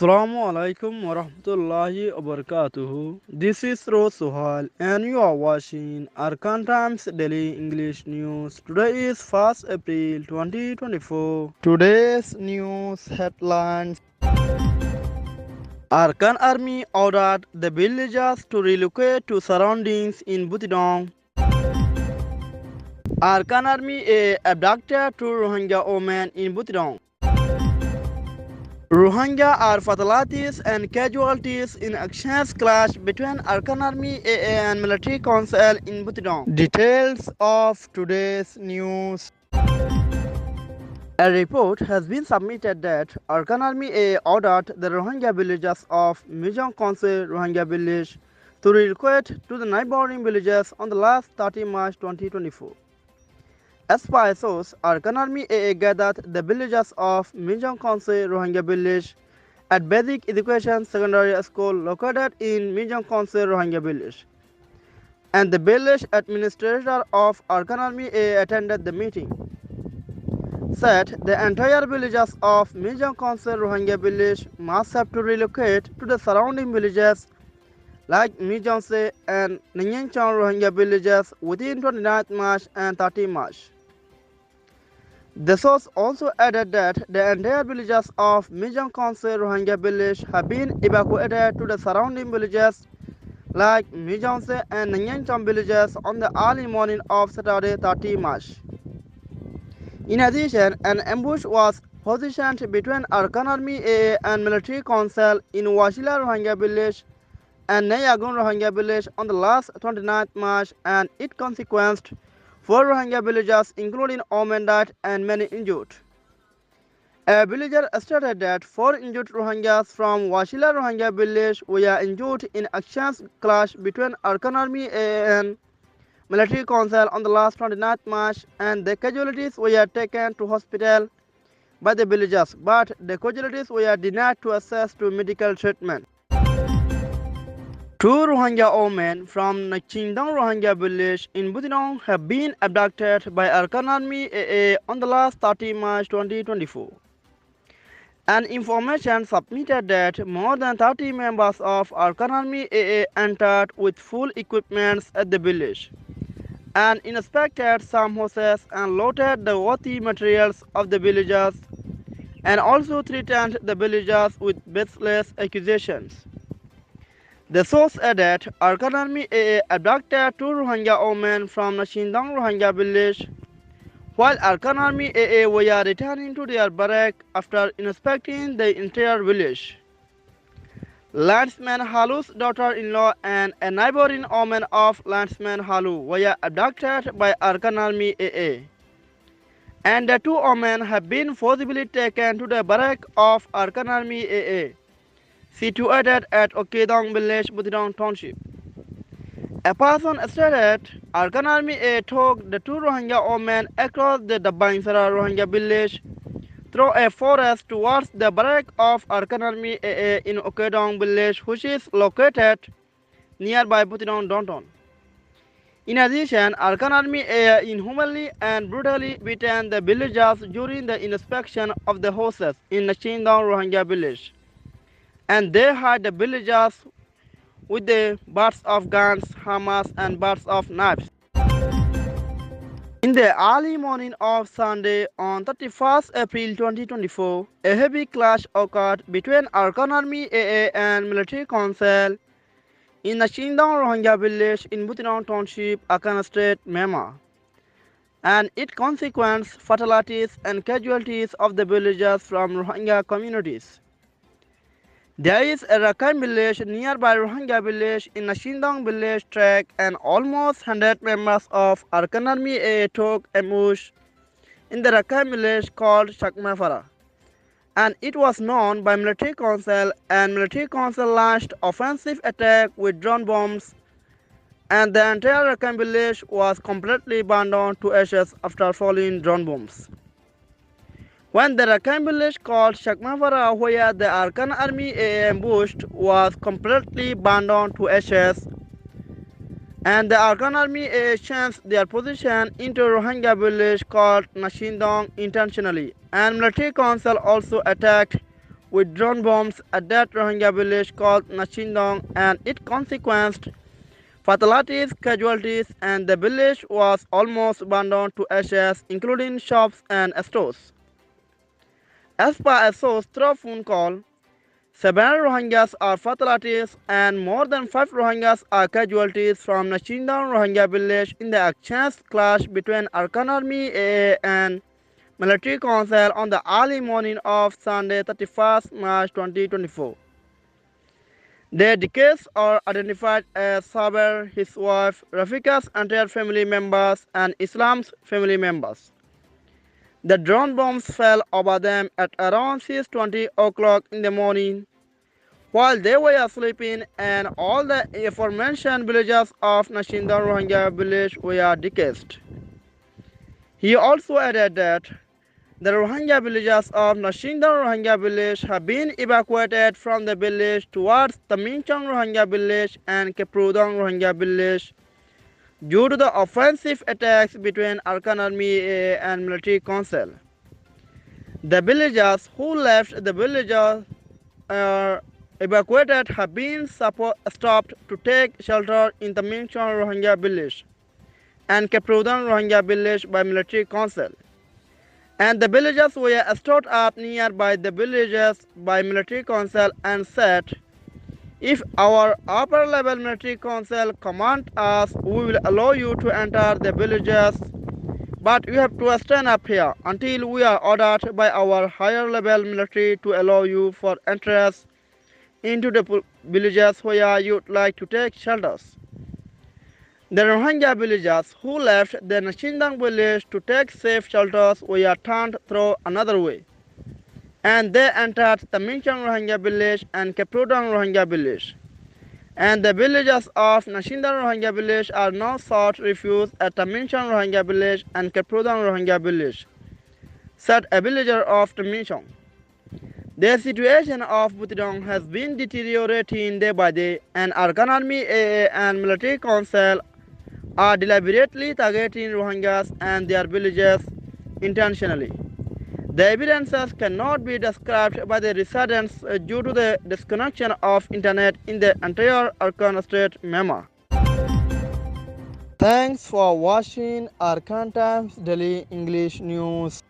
Assalamu alaikum wa rahmatullahi wa barakatuhu. This is Rose Suhal and you are watching Arakan Times Daily English News. Today is 1st April 2024. Today's news headlines. Arakan Army ordered the villagers to relocate to surroundings in Butidong. Arakan Army abducted two Rohingya women in Butidong. Rohingya are fatalities and casualties in actions clash between Arakan Army AA and military council in Butidong. Details of today's news. A report has been submitted that Arakan Army AA ordered the Rohingya villagers of Mijong Council Rohingya village to relocate to the neighboring villages on the last 30 March 2024. As per a source, Arakan Army AA gathered the villagers of Mijong Council Rohingya village at Basic Education Secondary School located in Mijong Council Rohingya village. And the village administrator of Arakan Army AA attended the meeting. Said the entire villagers of Mijong Council Rohingya village must have to relocate to the surrounding villages like Mijongse and Nyenchang Rohingya villages within 29th March and 30 March. The source also added that the entire villages of Mijong Council Rohingya village have been evacuated to the surrounding villages like Mijongse and Nyenchang villages on the early morning of Saturday 30 March. In addition, an ambush was positioned between Arakan Army AA and military council in Washila Rohingya village and Nayagun Rohingya village on the last 29th March, and it consequenced 4 Rohingya villagers including women died and many injured. A villager stated that 4 injured Rohingyas from Washila Rohingya village were injured in actions clash between Arakan Army and military council on the last 29th March, and the casualties were taken to hospital by the villagers, but the casualties were denied to access to medical treatment. 2 Rohingya women from Nachindang Rohingya village in Butidong have been abducted by Arakan Army AA on the last 30 March 2024. An information submitted that more than 30 members of Arakan Army AA entered with full equipments at the village and inspected some houses and looted the worthy materials of the villagers, and also threatened the villagers with baseless accusations. The source added Arakan Army AA abducted 2 Rohingya women from Nachindang Rohingya village while Arakan Army AA were returning to their barrack after inspecting the entire village. Landsman Halu's daughter-in-law and a neighboring woman of Landsman Halu were abducted by Arakan Army AA, and the 2 women have been forcibly taken to the barrack of Arakan Army AA, situated at Okedong village, Butidong township. A person stated Arakan Army AA took the 2 Rohingya women across the Dabangsara Rohingya village through a forest towards the barrack of Arakan Army AA in Okedong village, which is located nearby Butidong downtown. In addition, Arakan Army AA inhumanly and brutally beaten the villagers during the inspection of the houses in Nachindang Rohingya village, and they hid the villagers with the butts of guns, hammers, and butts of knives. In the early morning of Sunday on 31st April 2024, a heavy clash occurred between Arakan Army AA and military council in the Nachindang Rohingya village in Butidong township, Arakan state, Myanmar, and it consequenced fatalities and casualties of the villagers from Rohingya communities. There is a Arakan village nearby Rohingya village in Nachindang village track, and almost 100 members of Arakan Army AA took ambush in the Arakan village called Chakmafara, and it was known by military council, and military council launched offensive attack with drone bombs, and the entire Arakan village was completely burned down to ashes after falling drone bombs. When the Arakan village called Chakmafara, where the Arakan Army AA ambushed, was completely burned down to ashes, and the Arakan Army AA changed their position into Rohingya village called Nachindong intentionally, and military council also attacked with drone bombs at that Rohingya village called Nachindong, and it consequenced fatalities, casualties, and the village was almost burned down to ashes, including shops and stores. As per a source through a phone call, 7 Rohingyas are fatalities and more than 5 Rohingyas are casualties from Nachindong Rohingya village in the exchange clash between Arakan Army AA and Military Council on the early morning of Sunday 31st March 2024. Their deceased are identified as Saber, his wife, Rafika's entire family members, and Islam's family members. The drone bombs fell over them at around 6:20 o'clock in the morning while they were sleeping, and all the aforementioned villages of Nachindong Rohingya village were deceased. He also added that the Rohingya villagers of Nachindong Rohingya village have been evacuated from the village towards the Minchong Rohingya village and Keprudong Rohingya village due to the offensive attacks between Arakan Army and Military Council. The villagers who left the villages evacuated have been stopped to take shelter in the Minchong Rohingya village and Keprudong Rohingya village by Military Council. And the villagers were stored up nearby the villages by Military Council and said, if our upper level Military Council command us, we will allow you to enter the villages, but you have to stand up here until we are ordered by our higher level military to allow you for entrance into the villages where you would like to take shelters. The Rohingya villagers who left the Nachindong village to take safe shelters were turned through another way, and they entered the Minchong Rohingya village and Keprudong Rohingya village. And the villagers of Nachindong Rohingya village are now sought refuge at the Minchong Rohingya village and Keprudong Rohingya village, said a villager of the Minchong. The situation of Butidong has been deteriorating day by day, and Arakan Army AA and Military Council are deliberately targeting Rohingyas and their villages intentionally. The evidences cannot be described by the residents due to the disconnection of internet in the entire Arakan state, Myanmar. Thanks for watching Arakan Times Daily English News.